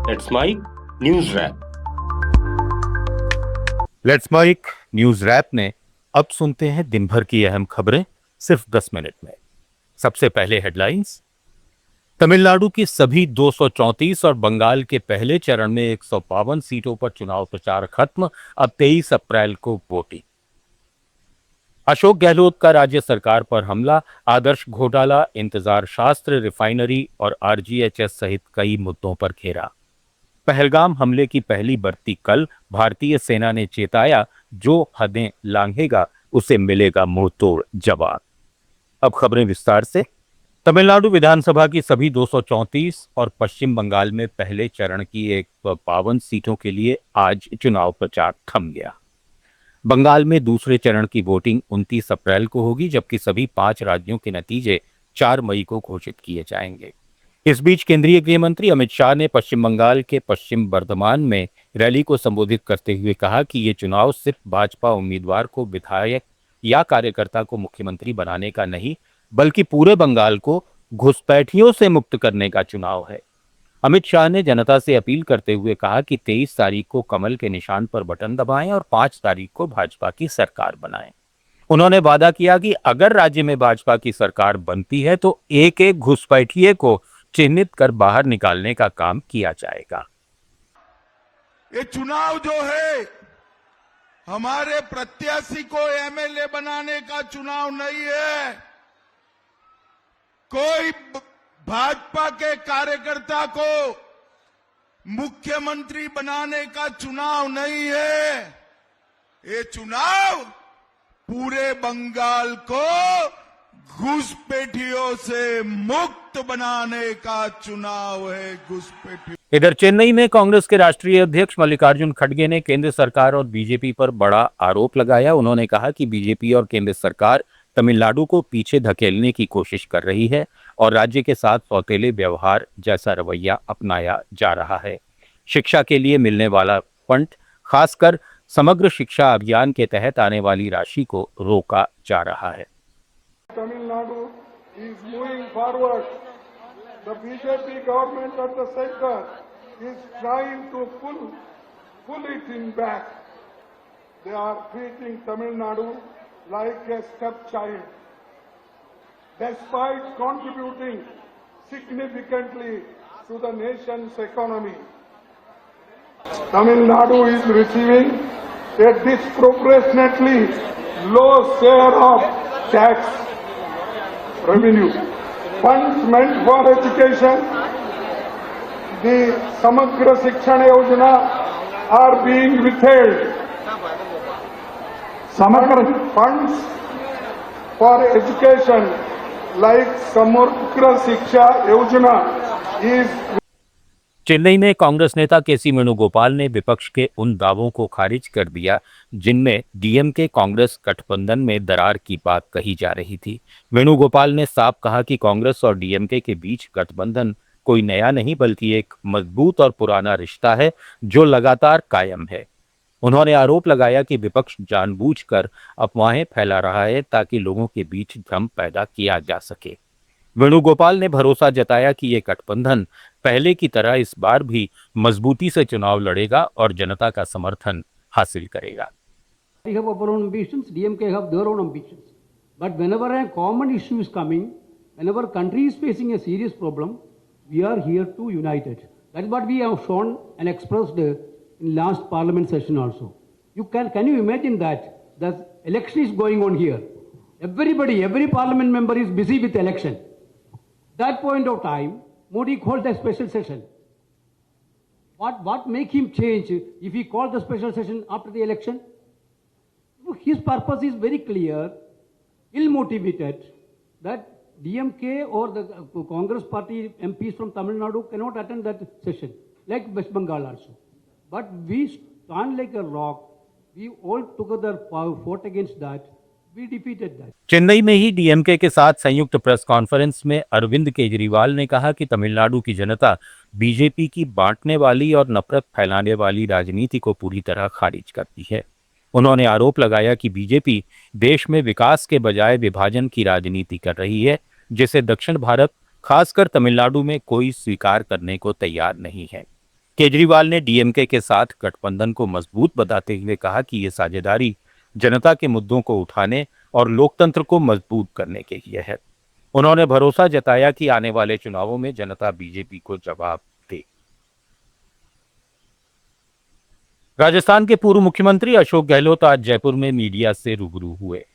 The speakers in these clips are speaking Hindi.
Let's mic news rap. Let's mic news rap में अब सुनते हैं दिन भर की अहम खबरें सिर्फ 10 मिनट में। सबसे पहले हेडलाइंस। तमिलनाडु की सभी 234 और बंगाल के पहले चरण में 152 सीटों पर चुनाव प्रचार खत्म। अब 23 अप्रैल को वोटिंग। अशोक गहलोत का राज्य सरकार पर हमला, आदर्श घोटाला, इंतजार शास्त्र, रिफाइनरी और आरजीएचएस सहित कई मुद्दों पर घेरा। पहलगाम हमले की पहली बरती कल, भारतीय सेना ने चेताया, जो हदें लांघेगा उसे मिलेगा मुंहतोड़ जवाब। अब खबरें विस्तार से। तमिलनाडु विधानसभा की सभी 234 और पश्चिम बंगाल में पहले चरण की 152 सीटों के लिए आज चुनाव प्रचार थम गया। बंगाल में दूसरे चरण की वोटिंग 29 अप्रैल को होगी, जबकि सभी 5 राज्यों के नतीजे 4 मई को घोषित किए जाएंगे। इस बीच केंद्रीय गृह मंत्री अमित शाह ने पश्चिम बंगाल के पश्चिम बर्धमान में रैली को संबोधित करते हुए कहा कि ये चुनाव सिर्फ भाजपा उम्मीदवार को विधायक या कार्यकर्ता को मुख्यमंत्री बनाने का नहीं, बल्कि पूरे बंगाल को घुसपैठियों से मुक्त करने का चुनाव है। अमित शाह ने जनता से अपील करते हुए कहा कि 23 तारीख को कमल के निशान पर बटन दबाएं और 5 तारीख को भाजपा की सरकार बनाएं। उन्होंने वादा किया कि अगर राज्य में भाजपा की सरकार बनती है तो एक एक घुसपैठिए को चिन्हित कर बाहर निकालने का काम किया जाएगा। ये चुनाव जो है हमारे प्रत्याशी को एमएलए बनाने का चुनाव नहीं है, कोई भाजपा के कार्यकर्ता को मुख्यमंत्री बनाने का चुनाव नहीं है। ये चुनाव पूरे बंगाल को घुसपैठियों से मुक्त बनाने का चुनाव है। घुसपैठियों। इधर चेन्नई में कांग्रेस के राष्ट्रीय अध्यक्ष मल्लिकार्जुन खड़गे ने केंद्र सरकार और बीजेपी पर बड़ा आरोप लगाया। उन्होंने कहा कि बीजेपी और केंद्र सरकार तमिलनाडु को पीछे धकेलने की कोशिश कर रही है और राज्य के साथ सौतेले व्यवहार जैसा रवैया अपनाया जा रहा है। शिक्षा के लिए मिलने वाला फंड, खासकर समग्र शिक्षा अभियान के तहत आने वाली राशि को रोका जा रहा है। Tamil Nadu is moving forward. The BJP government at the center is trying to pull it in back. They are treating Tamil Nadu like a stepchild. Despite contributing significantly to the nation's economy, Tamil Nadu is receiving a disproportionately low share of tax revenue. Funds meant for education, the Samagra Shikshan Yojana, are being withheld. Samagra funds for education like Samagra Shiksha Yojana is Chennai में कांग्रेस नेता केसी वेणुगोपाल ने विपक्ष के उन दावों को खारिज कर दिया जिनमें डीएमके कांग्रेस गठबंधन में दरार की बात कही जा रही थी। वेणुगोपाल ने साफ कहा कि कांग्रेस और डीएमके के बीच गठबंधन कोई नया नहीं, बल्कि एक मजबूत और पुराना रिश्ता है जो लगातार कायम है। उन्होंने आरोप लगाया कि विपक्ष जानबूझकर अफवाहें फैला रहा है ताकि लोगों के बीच भ्रम पैदा किया जा सके। वेणुगोपाल ने भरोसा जताया कि ये गठबंधन पहले की तरह इस बार भी मजबूती से चुनाव लड़ेगा और जनता का समर्थन हासिल करेगा। We have our own ambitions, DMK have their own ambitions. But whenever a common issue is coming, whenever country is facing a serious problem, we are here to unite it. That's what we have shown and expressed in last parliament session also. Can you imagine that? The election is going on here. Every parliament member is busy with election. That point of time, Modi called a special session. What make him change if he called the special session after the election? His purpose is very clear, ill-motivated, that DMK or the Congress party MPs from Tamil Nadu cannot attend that session, like West Bengal also. But we stand like a rock. We all together fought against that. We defeated that. Chennai में ही डीएमके के साथ संयुक्त प्रेस कॉन्फ्रेंस में अरविंद केजरीवाल ने कहा कि तमिलनाडु की जनता बीजेपी की बांटने वाली और नफरत फैलाने वाली राजनीति को पूरी तरह खारिज करती है। उन्होंने आरोप लगाया कि बीजेपी देश में विकास के बजाय विभाजन की राजनीति कर रही है, जिसे दक्षिण भारत, खासकर तमिलनाडु में कोई स्वीकार करने को तैयार नहीं है। केजरीवाल ने डीएमके के साथ गठबंधन को मजबूत बताते हुए कहा कि ये साझेदारी जनता के मुद्दों को उठाने और लोकतंत्र को मजबूत करने के लिए है। उन्होंने भरोसा जताया कि आने वाले चुनावों में जनता बीजेपी को जवाब दे। राजस्थान के पूर्व मुख्यमंत्री अशोक गहलोत आज जयपुर में मीडिया से रूबरू हुए।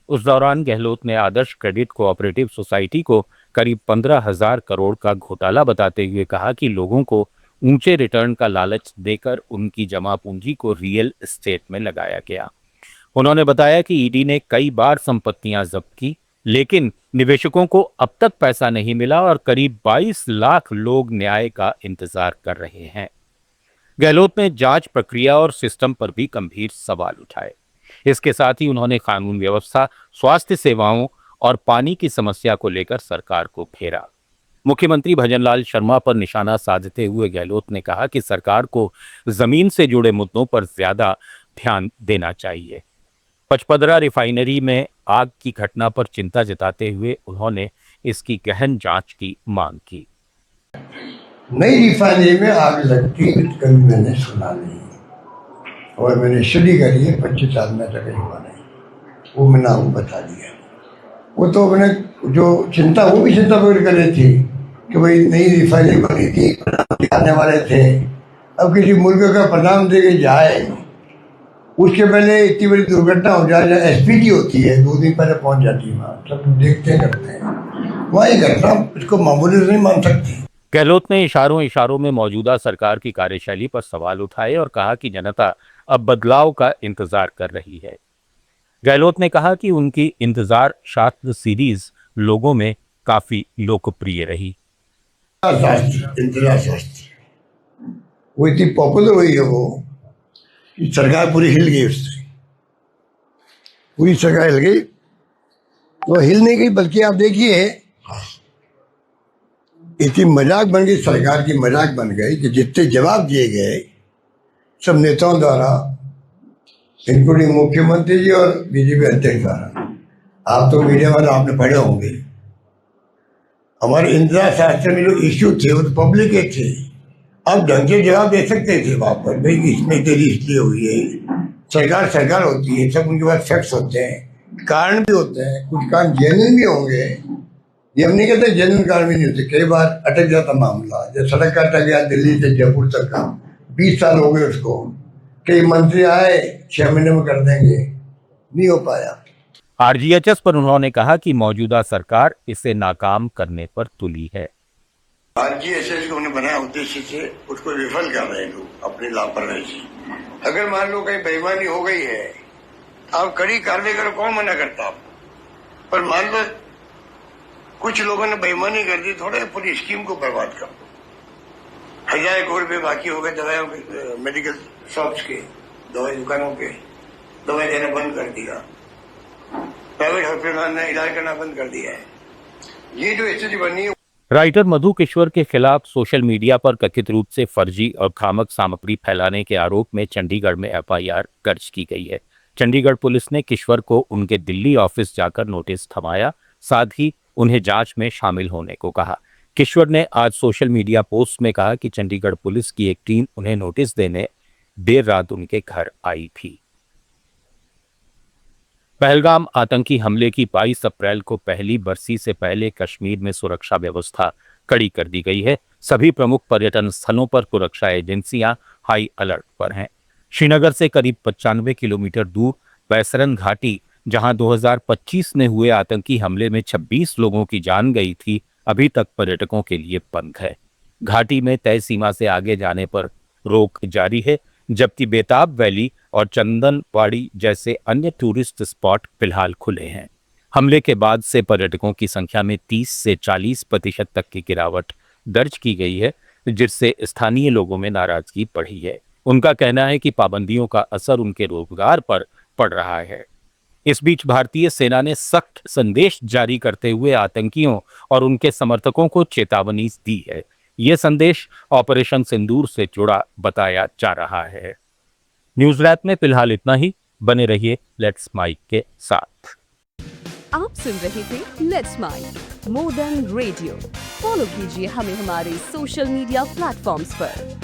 उस दौरान गहलोत ने आदर्श क्रेडिट कोऑपरेटिव सोसाइटी को करीब 15,000 करोड़ का घोटाला बताते हुए कहा कि लोगों को ऊंचे रिटर्न का लालच देकर उनकी जमा पूंजी को रियल एस्टेट में लगाया गया। उन्होंने बताया कि ईडी ने कई बार संपत्तियां जब्त की, लेकिन निवेशकों को अब तक पैसा नहीं मिला और करीब 22 लाख लोग न्याय का इंतजार कर रहे हैं। गहलोत ने जांच प्रक्रिया और सिस्टम पर भी गंभीर सवाल उठाए। इसके साथ ही उन्होंने कानून व्यवस्था, स्वास्थ्य सेवाओं और पानी की समस्या को लेकर सरकार को घेरा। मुख्यमंत्री भजनलाल शर्मा पर निशाना साधते हुए गहलोत ने कहा कि सरकार को जमीन से जुड़े मुद्दों पर ज्यादा ध्यान देना चाहिए। पचपदरा रिफाइनरी में आग की घटना पर चिंता जताते हुए उन्होंने इसकी गहन जांच की मांग की। नई रिफाइनरी में आग लगती कभी मैंने सुना नहीं और मैंने स्टडी करी है, 25 साल में तक हुआ नहीं। वो मैंने आपको बता दिया। वो तो मैंने जो चिंता, वो भी चिंता प्रकट कर रही थी कि भाई नई रिफाइनरी बनी थी, आने वाले थे। अब किसी मुल्क का प्रधान दे के जाए, उसके पहले इतनी बड़ी दुर्घटना हो जाए, एसपीटी होती है 2 दिन पहले पहुंच जाती है वहाँ, सब देखते करते हैं। वहाँ ये घटना इसको मामूली नहीं मान सकती। गहलोत ने इशारों में मौजूदा सरकार की कार्यशैली पर सवाल उठाए और कहा कि जनता अब बदलाव का इंतजार कर रही है। गहलोत ने कहा कि उनकी इंतजार शास्त्र सीरीज लोगों में काफी लोकप्रिय रही। इंतजार शास्त्र वो इतनी पॉपुलर हुई है वो कि सरकार पूरी हिल गई, उससे पूरी सरकार हिल गई। तो हिल नहीं गई, बल्कि आप देखिए इतनी मजाक बन गई, सरकार की मजाक बन गई कि जितने जवाब दिए गए सब नेताओं द्वारा, इंक्लूडिंग मुख्यमंत्री जी और बीजेपी अध्यक्ष द्वारा, आप तो मीडिया वाले आपने पढ़े होंगे, हमारे इंदिरा शास्त्र में जो इश्यू थे वो तो पब्लिक के थे। अब ढंग से जवाब दे सकते थे वहां पर, भाई इसमें तेरी इसलिए हुई है। सरकार होती है, सब उनके पास फैक्ट्स होते हैं, कारण भी होते हैं, कुछ कारण जेन्युइन भी होंगे। ये हम नहीं कहते जेन्युइन कारण भी नहीं होते, कई बार अटक जाता मामला। जब सड़क का अटक गया दिल्ली से जयपुर तक का, 20 साल हो गए उसको। कई मंत्री आए 6 महीने में कर देंगे, नहीं हो पाया। आरजीएचएस पर उन्होंने कहा कि मौजूदा सरकार इसे नाकाम करने पर तुली है। आरजीएचएस को उन्होंने बनाया उद्देश्य से, उसको विफल कर रहे हैं लोग अपनी लापरवाही से। अगर मान लो कहीं बेईमानी हो गई है, आप कड़ी कार्रवाई करो, कौन मना करता आप? पर मान लो कुछ लोगों ने बेईमानी कर दी, थोड़े पूरी स्कीम को बर्बाद कर दो। 1000 करोड़ रुपये बाकी हो गए दवाइयों के, मेडिकल शॉप्स के, दवाई दुकानों के, दवाई देना बंद कर दिया। प्राइवेट हॉस्पिटल ने इलाज करना बंद कर दिया है। ये जो स्थिति बनी है। राइटर मधु किश्वर के खिलाफ सोशल मीडिया पर कथित रूप से फर्जी और भ्रामक सामग्री फैलाने के आरोप में चंडीगढ़ में एफआईआर दर्ज की गई है। चंडीगढ़ पुलिस ने किश्वर को उनके दिल्ली ऑफिस जाकर नोटिस थमाया, साथ ही उन्हें जांच में शामिल होने को कहा। किश्वर ने आज सोशल मीडिया पोस्ट में कहा कि चंडीगढ़ पुलिस की एक टीम उन्हें नोटिस देने देर रात उनके घर आई थी। पहलगाम आतंकी हमले की 22 अप्रैल को पहली बरसी से पहले कश्मीर में सुरक्षा व्यवस्था कड़ी कर दी गई है। सभी प्रमुख पर्यटन स्थलों पर सुरक्षा एजेंसियां हाई अलर्ट पर हैं। श्रीनगर से करीब 95 किलोमीटर दूर बैसरन घाटी, जहां 2025 में हुए आतंकी हमले में 26 लोगों की जान गई थी, अभी तक पर्यटकों के लिए बंद है। घाटी में तय सीमा से आगे जाने पर रोक जारी है, जबकि बेताब वैली और चंदनवाड़ी जैसे अन्य टूरिस्ट स्पॉट फिलहाल खुले हैं। हमले के बाद से पर्यटकों की संख्या में 30 से 40% तक की गिरावट दर्ज की गई है, जिससे स्थानीय लोगों में नाराजगी बढ़ी है। उनका कहना है कि पाबंदियों का असर उनके रोजगार पर पड़ रहा है। इस बीच भारतीय सेना ने सख्त संदेश जारी करते हुए आतंकियों और उनके समर्थकों को चेतावनी दी है। यह संदेश ऑपरेशन सिंदूर से जुड़ा बताया जा रहा है। न्यूज रैप में फिलहाल इतना ही। बने रहिए लेट्स माइक के साथ। आप सुन रहे थे let's mic more than radio. Follow कीजिए हमें हमारे सोशल मीडिया प्लेटफॉर्म्स पर।